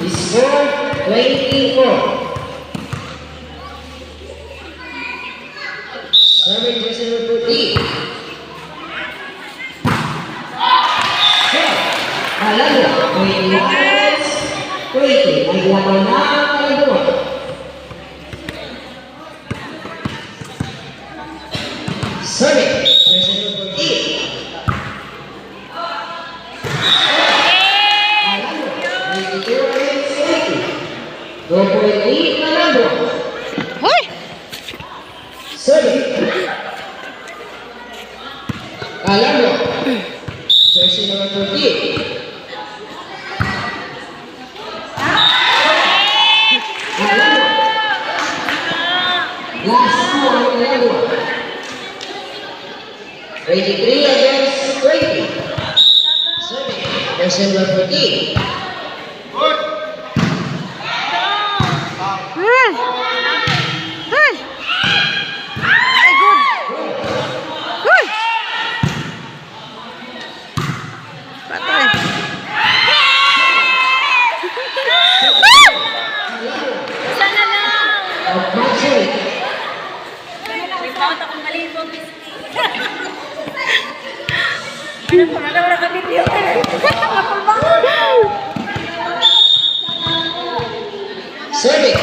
Score 24. Serving jersey number 14. Alam mo, 20. Ay laban na ang dalawa. Serving jersey number 14. Alam mo, 2.8 na number. Hoy! Serving. Alam mo, jersey number 14. Last score ng dalawa. 23 against 20. Serving. Jersey number 14. Ay, good. Hoy! Patay. Sana lang. Match rate. May bawat akong maliit mo, Misty. Ano pa, wala kami video. Serving.